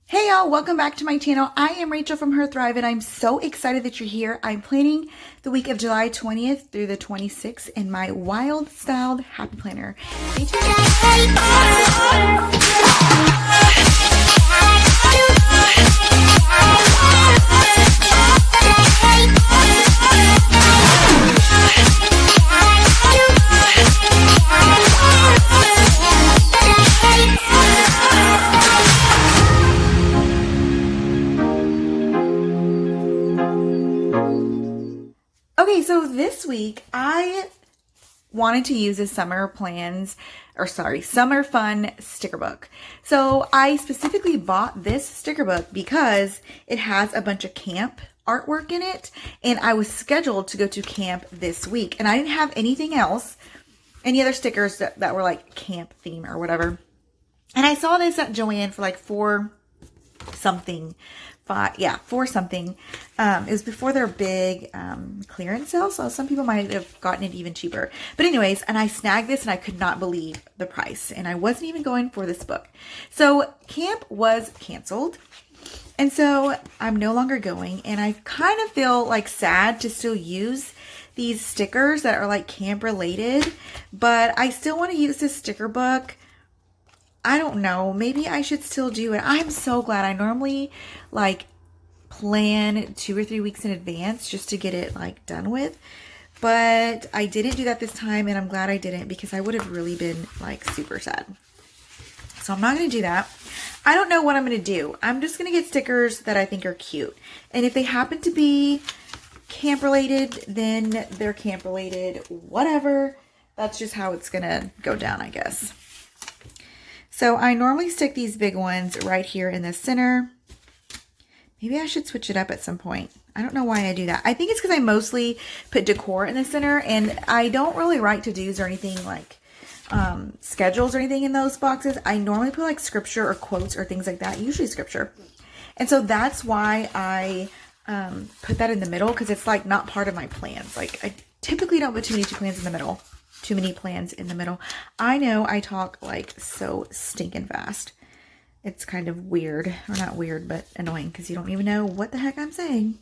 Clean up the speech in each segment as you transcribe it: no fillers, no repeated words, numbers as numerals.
Hey y'all, welcome back to my channel. I am Rachel from Her Thrive and I'm so excited that you're here. I'm planning the week of July 20th through the 26th in my wild styled happy planner. Stay tuned. Okay, so this week I wanted to use a summer fun sticker book. So I specifically bought this sticker book because it has a bunch of camp artwork in it, and I was scheduled to go to camp this week, and I didn't have anything else, any other stickers that were like camp theme or whatever. And I saw this at Joann for like $4 something. It was before their big clearance sale, so some people might have gotten it even cheaper. But anyways, and I snagged this and I could not believe the price, and I wasn't even going for this book. So camp was canceled, and so I'm no longer going, and I kind of feel like sad to still use these stickers that are like camp related, but I still want to use this sticker book. I don't know. Maybe I should still do it. I'm so glad. I normally like plan 2 or 3 weeks in advance just to get it like done with. But I didn't do that this time, and I'm glad I didn't because I would have really been like super sad. So I'm not going to do that. I don't know what I'm going to do. I'm just going to get stickers that I think are cute. And if they happen to be camp related, then they're camp related. Whatever. That's just how it's going to go down, I guess. So I normally stick these big ones right here in the center. Maybe I should switch it up at some point. I don't know why I do that. I think it's because I mostly put decor in the center, and I don't really write to-dos or anything like schedules or anything in those boxes. I normally put like scripture or quotes or things like that, usually scripture. And so that's why I put that in the middle, because it's like not part of my plans. Like I typically don't put too many plans in the middle. I know I talk like so stinking fast. It's kind of weird, or not weird, but annoying, because you don't even know what the heck I'm saying.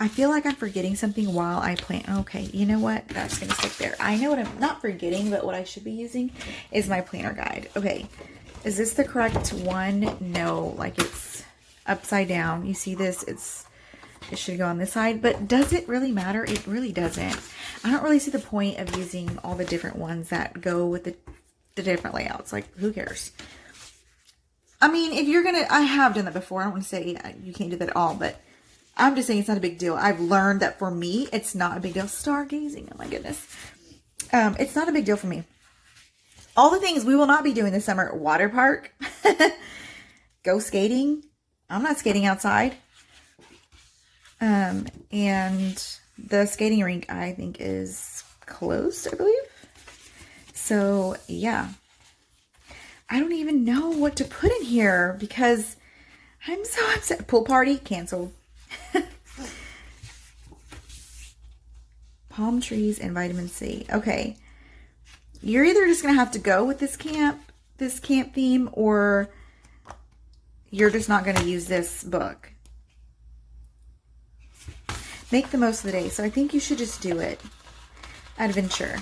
I feel like I'm forgetting something while I plan. Okay, you know what? That's going to stick there. I know what I'm not forgetting, but what I should be using is my planner guide. Okay, is this the correct one? No, like it's upside down. You see this? It should go on this side, but does it really matter? It really doesn't. I don't really see the point of using all the different ones that go with the different layouts. Like, who cares? I mean, if you're gonna, I have done that before. I don't want to say you can't do that at all, but I'm just saying it's not a big deal. I've learned that for me, it's not a big deal. Stargazing, oh my goodness. It's not a big deal for me. All the things we will not be doing this summer: water park, go skating. I'm not skating outside. And the skating rink, I think, is closed, I believe. So, yeah. I don't even know what to put in here because I'm so upset. Pool party, canceled. Palm trees and vitamin C. Okay. You're either just going to have to go with this camp theme, or you're just not going to use this book. Make the most of the day. So I think you should just do it. Adventure.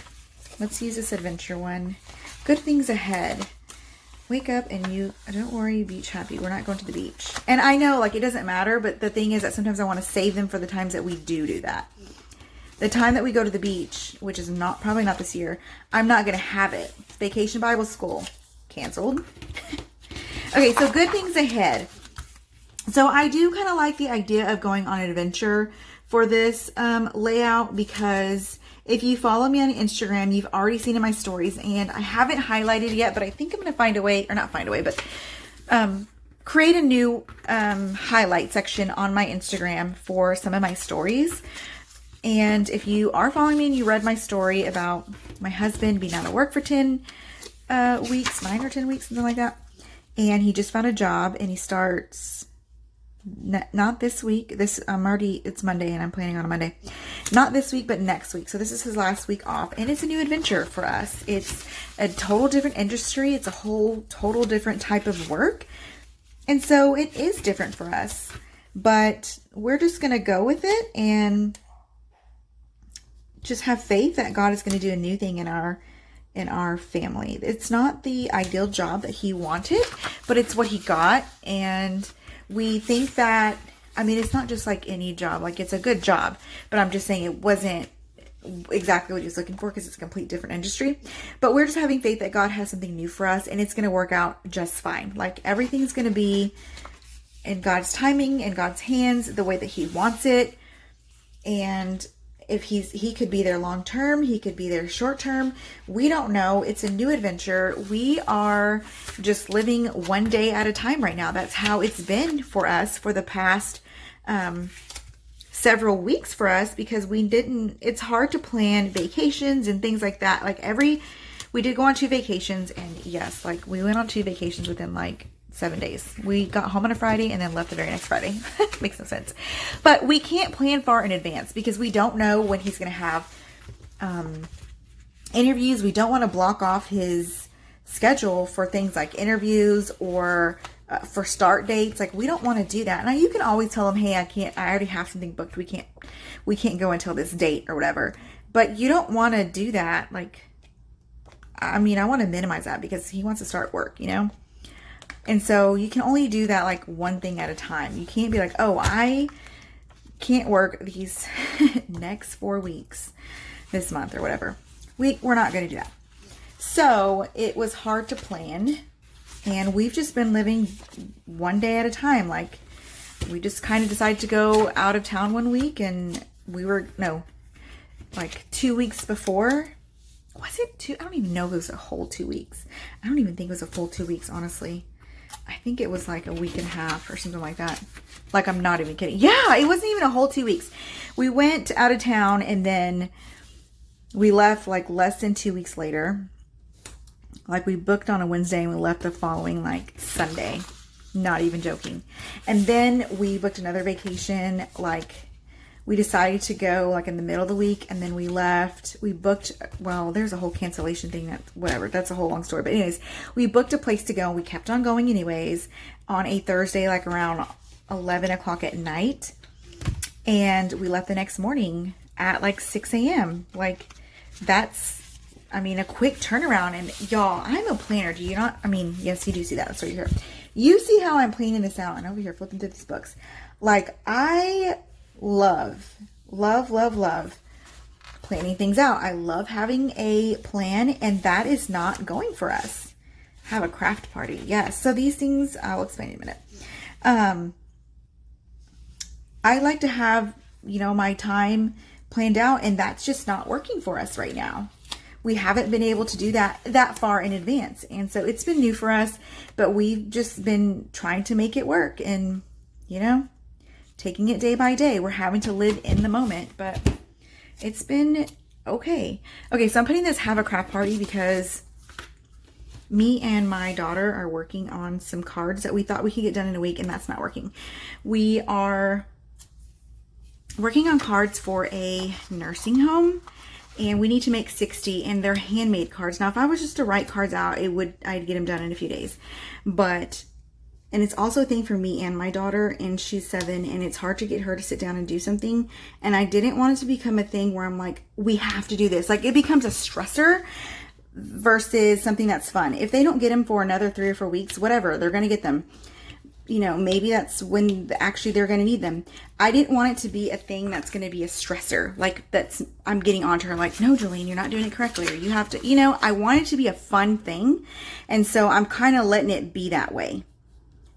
Let's use this adventure one. Good things ahead. Wake up and don't worry, beach happy. We're not going to the beach. And I know, like, it doesn't matter, but the thing is that sometimes I want to save them for the times that we do that. The time that we go to the beach, which is probably not this year, I'm not going to have it. Vacation Bible School. Canceled. Okay, so good things ahead. So I do kind of like the idea of going on an adventure for this layout, because if you follow me on Instagram, you've already seen in my stories, and I haven't highlighted yet, but I think I'm going to find a way, or not find a way, but create a new highlight section on my Instagram for some of my stories. And if you are following me and you read my story about my husband being out of work for 10 weeks, 9 or 10 weeks, something like that, and he just found a job, and he starts... not this week. It's Monday and I'm planning on a Monday. Not this week, but next week. So this is his last week off, and it's a new adventure for us. It's a total different industry. It's a whole total different type of work. And so it is different for us, but we're just going to go with it and just have faith that God is going to do a new thing in our family. It's not the ideal job that he wanted, but it's what he got. And we think that, I mean, it's not just like any job, like it's a good job, but I'm just saying it wasn't exactly what he was looking for because it's a complete different industry. But we're just having faith that God has something new for us and it's going to work out just fine. Like everything's going to be in God's timing, in God's hands, the way that he wants it. And if he could be there long term, he could be there short term. We don't know. It's a new adventure. We are just living one day at a time right now. That's how it's been for us for the past several weeks for us, because it's hard to plan vacations and things like that. Like we did go on 2 vacations, and yes, like we went on 2 vacations within like 7 days. We got home on a Friday and then left the very next Friday. Makes no sense. But we can't plan far in advance because we don't know when he's going to have interviews. We don't want to block off his schedule for things like interviews or for start dates. Like we don't want to do that. Now you can always tell him, hey, I already have something booked. We can't go until this date or whatever. But you don't want to do that. Like, I mean, I want to minimize that because he wants to start work, you know? And so you can only do that like one thing at a time. You can't be like, oh, I can't work these next 4 weeks this month or whatever. We're not going to do that. So it was hard to plan, and we've just been living one day at a time. Like we just kind of decided to go out of town one week, and like 2 weeks before. Was it 2? I don't even know if it was a whole 2 weeks. I don't even think it was a full 2 weeks, honestly. I think it was like a week and a half or something like that. Like, I'm not even kidding. Yeah, it wasn't even a whole 2 weeks. We went out of town and then we left like less than 2 weeks later. Like we booked on a Wednesday and we left the following like Sunday. Not even joking. And then we booked another vacation. Like we decided to go like in the middle of the week, and then we left. We booked, well, there's a whole cancellation thing, whatever. That's a whole long story. But anyways, we booked a place to go and we kept on going anyways on a Thursday, like around 11 o'clock at night. And we left the next morning at like 6 a.m. Like that's, I mean, a quick turnaround. And y'all, I'm a planner. Do you not? I mean, yes, you do see that. That's what you're here. You see how I'm planning this out. And over here flipping through these books. Like I love planning things out. I love having a plan, and that is not going for us. Have a craft party. Yes. So these things, I'll explain in a minute. I like to have, my time planned out, and that's just not working for us right now. We haven't been able to do that far in advance. And so it's been new for us, but we've just been trying to make it work and, taking it day by day. We're having to live in the moment, but it's been okay. Okay, so I'm putting this have a craft party because me and my daughter are working on some cards that we thought we could get done in a week, and that's not working. We are working on cards for a nursing home, and we need to make 60, and they're handmade cards. Now, if I was just to write cards out, I'd get them done in a few days. And it's also a thing for me and my daughter, and she's 7, and it's hard to get her to sit down and do something. And I didn't want it to become a thing where I'm like, we have to do this. Like it becomes a stressor versus something that's fun. If they don't get them for another 3 or 4 weeks, whatever, they're going to get them. Maybe that's when actually they're going to need them. I didn't want it to be a thing that's going to be a stressor. Like I'm getting onto her like, no, Jolene, you're not doing it correctly. Or you have to, I want it to be a fun thing. And so I'm kind of letting it be that way.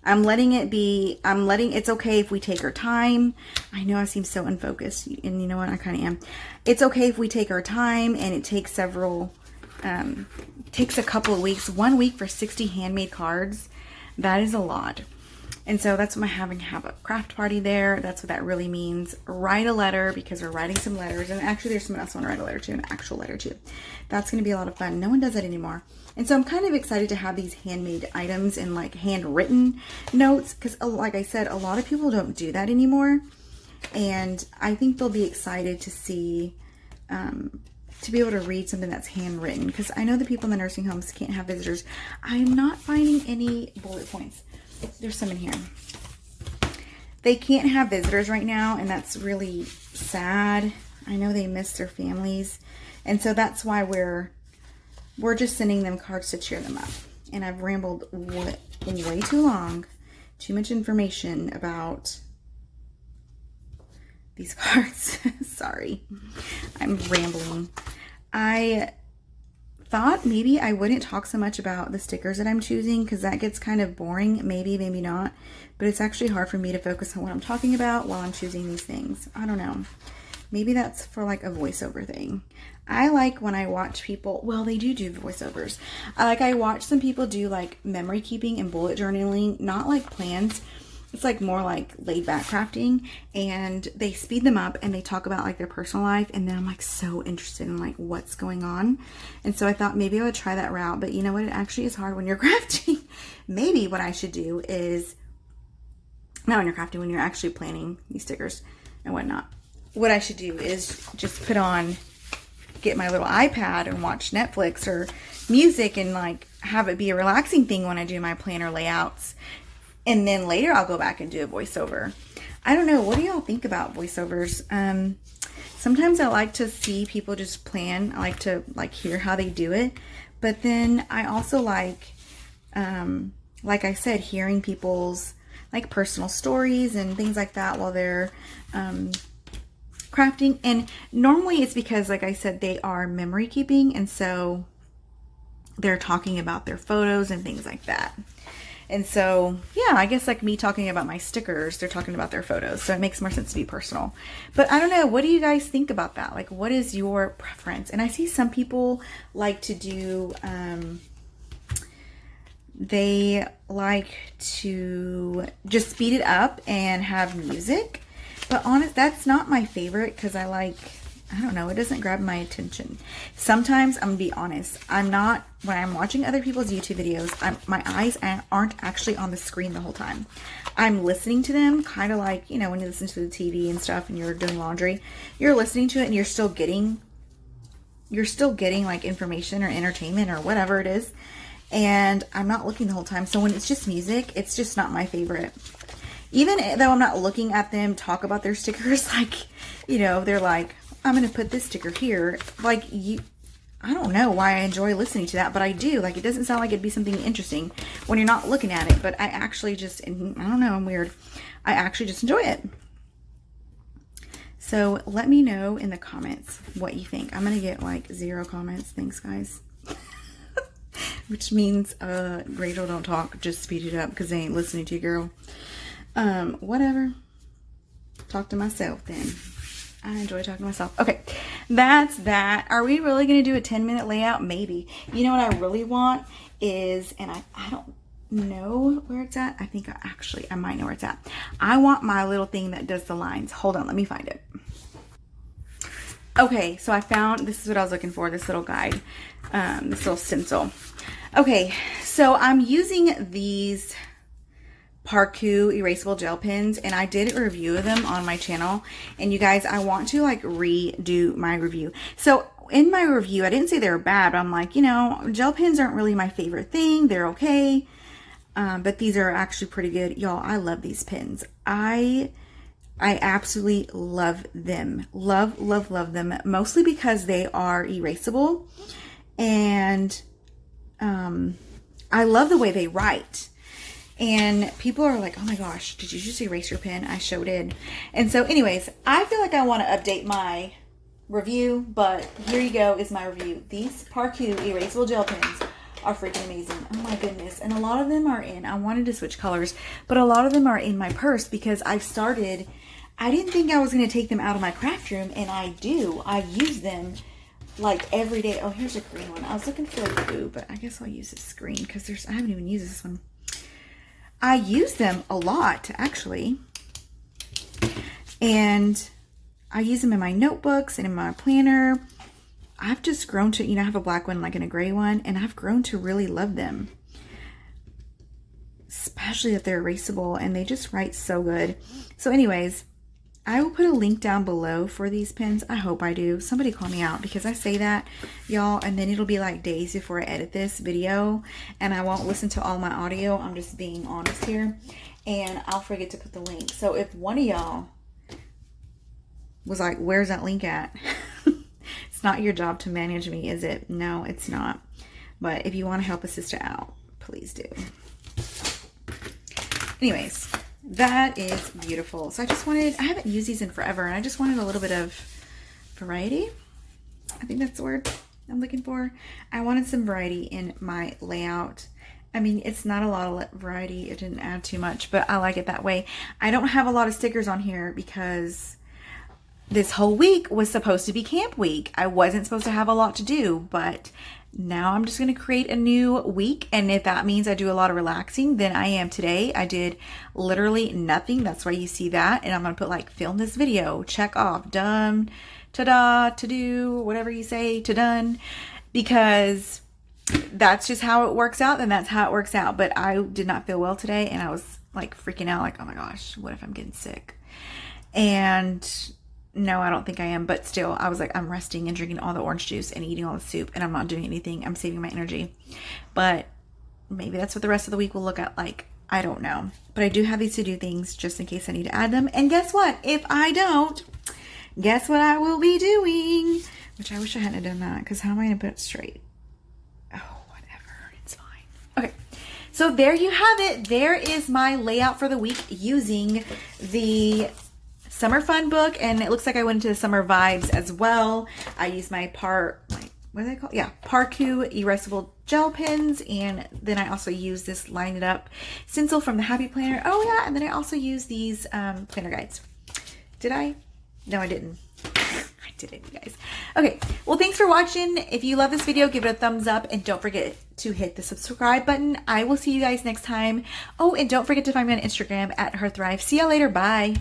It's okay if we take our time. I know I seem so unfocused, and you know what? I kind of am. It's okay if we take our time, and it takes takes a couple of weeks. 1 week for 60 handmade cards. That is a lot. And so that's why I'm have a craft party there. That's what that really means. Write a letter, because we're writing some letters. And actually there's someone else I want to write a letter to, an actual letter to. That's going to be a lot of fun. No one does that anymore. And so I'm kind of excited to have these handmade items and like handwritten notes. Because like I said, a lot of people don't do that anymore. And I think they'll be excited to see, to be able to read something that's handwritten. Because I know the people in the nursing homes can't have visitors. I'm not finding any bullet points. there's some in here. They can't have visitors right now, and that's really sad. I know they miss their families, and so that's why we're just sending them cards to cheer them up. And I've rambled way too long, too much information about these cards. Sorry, I'm rambling. I thought maybe I wouldn't talk so much about the stickers that I'm choosing because that gets kind of boring. Maybe not. But it's actually hard for me to focus on what I'm talking about while I'm choosing these things. I don't know. Maybe that's for like a voiceover thing. I like when I watch people, well, they do voiceovers. I watch some people do like memory keeping and bullet journaling, not like plans. It's like more like laid back crafting, and they speed them up and they talk about like their personal life, and then I'm like so interested in like what's going on. And so I thought maybe I would try that route, but you know what? It actually is hard when you're crafting. Maybe what I should do is, not when you're crafting, when you're actually planning these stickers and whatnot. What I should do is just get my little iPad and watch Netflix or music and like have it be a relaxing thing when I do my planner layouts. And then later I'll go back and do a voiceover. I don't know. What do y'all think about voiceovers? Sometimes I like to see people just plan. I like to hear how they do it. But then I also like I said, hearing people's like personal stories and things like that while they're crafting. And normally it's because, like I said, they are memory keeping. And so they're talking about their photos and things like that. And so, yeah, I guess like me talking about my stickers, they're talking about their photos. So it makes more sense to be personal. But I don't know. What do you guys think about that? Like, what is your preference? And I see some people like to do, they like to just speed it up and have music. But that's not my favorite because I don't know, it doesn't grab my attention. Sometimes, I'm going to be honest, when I'm watching other people's YouTube videos, my eyes aren't actually on the screen the whole time. I'm listening to them, kind of like, you know, when you listen to the TV and stuff and you're doing laundry, you're listening to it and you're still getting like information or entertainment or whatever it is. And I'm not looking the whole time. So when it's just music, it's just not my favorite. Even though I'm not looking at them talk about their stickers, like, you know, they're like, I'm going to put this sticker here. Like, I don't know why I enjoy listening to that, but I do. Like, it doesn't sound like it'd be something interesting when you're not looking at it, but I actually just, I don't know, I'm weird. I actually just enjoy it. So let me know in the comments what you think. I'm going to get like 0 comments. Thanks, guys. Which means, Rachel, don't talk. Just speed it up because they ain't listening to you, girl. Whatever. Talk to myself then. I enjoy talking to myself. Okay, that's that. Are we really going to do a 10-minute layout? Maybe. You know what I really want is, and I don't know where it's at. I think I might know where it's at. I want my little thing that does the lines. Hold on, let me find it. Okay, so I found, this is what I was looking for, this little guide, this little stencil. Okay, so I'm using these Parku erasable gel pens, and I did a review of them on my channel. And you guys, I want to like redo my review. So in my review, I didn't say they were bad, but I'm like, you know, gel pens aren't really my favorite thing. They're okay. But these are actually pretty good. Y'all, I love these pens. I absolutely love them. Love them. Mostly because they are erasable. And I love the way they write. And people are like, oh my gosh, did you just erase your pen? I sure did. And so anyways, I feel like I want to update my review, but here you go is my review. These Parku erasable gel pens are freaking amazing. Oh my goodness. And a lot of them are I wanted to switch colors, but a lot of them are in my purse because I didn't think I was going to take them out of my craft room, and I do. I use them like every day. Oh, here's a green one. I was looking for a blue, but I guess I'll use this green because I haven't even used this one. I use them a lot, actually. And I use them in my notebooks and in my planner. I've just grown to, you know, I have a black one like and a gray one, and I've grown to really love them. Especially that they're erasable and they just write so good. So anyways, I will put a link down below for these pens. I hope I do. Somebody call me out because I say that, y'all, and then it'll be like days before I edit this video and I won't listen to all my audio. I'm just being honest here. And I'll forget to put the link. So if one of y'all was like, where's that link at? It's not your job to manage me, is it? No, it's not. But if you want to help a sister out, please do. Anyways, that is beautiful. So I just wanted, I haven't used these in forever, and I just wanted a little bit of variety. I think that's the word I'm looking for. I wanted some variety in my layout. I mean, it's not a lot of variety. It didn't add too much, but I like it that way. I don't have a lot of stickers on here because this whole week was supposed to be camp week. I wasn't supposed to have a lot to do, but now I'm just going to create a new week. And if that means I do a lot of relaxing, then I am today. I did literally nothing. That's why you see that. And I'm going to put like, film this video, check off, done, ta-da, to do, whatever you say, to done, because that's just how it works out. And that's how it works out. But I did not feel well today. And I was like freaking out, like, oh my gosh, what if I'm getting sick? And no, I don't think I am, but still, I was like, I'm resting and drinking all the orange juice and eating all the soup, and I'm not doing anything. I'm saving my energy. But maybe that's what the rest of the week will look at like. I don't know. But I do have these to-do things just in case I need to add them. And guess what? If I don't, guess what I will be doing? Which I wish I hadn't done that, because how am I going to put it straight? Oh, whatever. It's fine. Okay. So there you have it. There is my layout for the week using the Summer Fun book, and it looks like I went into the summer vibes as well. I used my what are they called? Yeah, Parku erasable gel pens, and then I also use this Line It Up stencil from the Happy Planner. Oh yeah, and then I also use these planner guides. Did I? No, I didn't. I didn't, you guys. Okay, well, thanks for watching. If you love this video, give it a thumbs up, and don't forget to hit the subscribe button. I will see you guys next time. Oh, and don't forget to find me on Instagram at HerThrive. See y'all later. Bye.